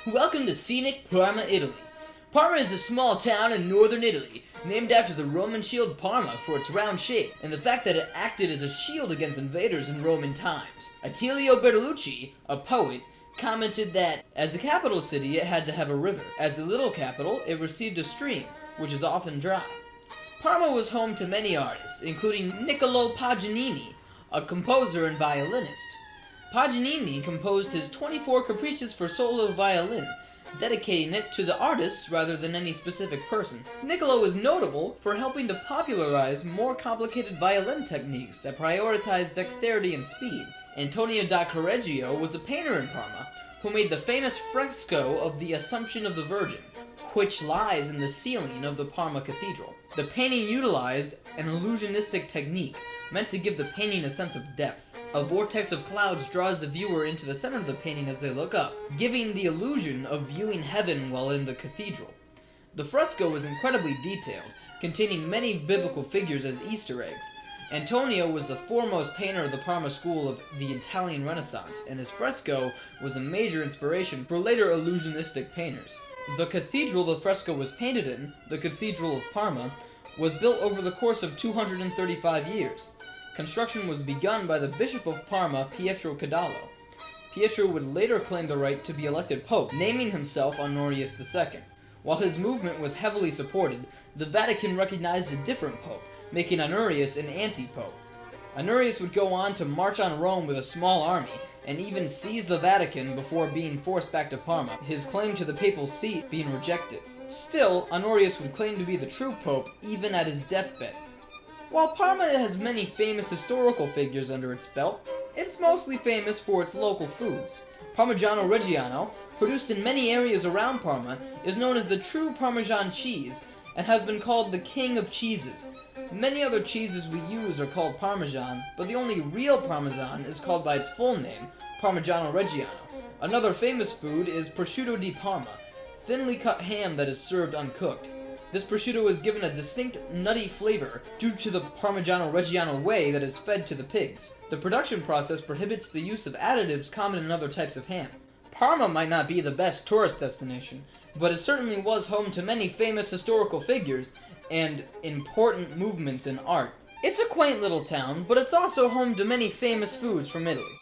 Welcome to scenic Parma, Italy. Parma is a small town in northern Italy, named after the Roman shield Parma for its round shape and the fact that it acted as a shield against invaders in Roman times. Attilio Bertolucci, a poet, commented that as a capital city it had to have a river. As a little capital, it received a stream, which is often dry. Parma was home to many artists, including Niccolo Paganini, a composer and violinist. Paganini composed his 24 Caprices for solo violin, dedicating it to the artists rather than any specific person. Niccolo is notable for helping to popularize more complicated violin techniques that prioritize dexterity and speed. Antonio da Correggio was a painter in Parma who made the famous fresco of the Assumption of the Virgin, which lies in the ceiling of the Parma Cathedral. The painting utilized an illusionistic technique meant to give the painting a sense of depth. A vortex of clouds draws the viewer into the center of the painting as they look up, giving the illusion of viewing heaven while in the cathedral. The fresco is incredibly detailed, containing many biblical figures as Easter eggs. Antonio was the foremost painter of the Parma school of the Italian Renaissance, and his fresco was a major inspiration for later illusionistic painters. The cathedral the fresco was painted in, the Cathedral of Parma, was built over the course of 235 years. Construction was begun by the Bishop of Parma, Pietro Cadallo. Pietro would later claim the right to be elected Pope, naming himself Honorius II. While his movement was heavily supported, the Vatican recognized a different pope, making Honorius an anti-pope. Honorius would go on to march on Rome with a small army, and even seize the Vatican before being forced back to Parma, his claim to the papal seat being rejected. Still, Honorius would claim to be the true pope even at his deathbed. While Parma has many famous historical figures under its belt, it's mostly famous for its local foods. Parmigiano Reggiano, produced in many areas around Parma, is known as the true Parmesan cheese and has been called the king of cheeses. Many other cheeses we use are called Parmesan, but the only real Parmesan is called by its full name, Parmigiano Reggiano. Another famous food is prosciutto di Parma, thinly cut ham that is served uncooked. This prosciutto is given a distinct nutty flavor due to the Parmigiano Reggiano way that is fed to the pigs. The production process prohibits the use of additives common in other types of ham. Parma might not be the best tourist destination, but it certainly was home to many famous historical figures and important movements in art. It's a quaint little town, but it's also home to many famous foods from Italy.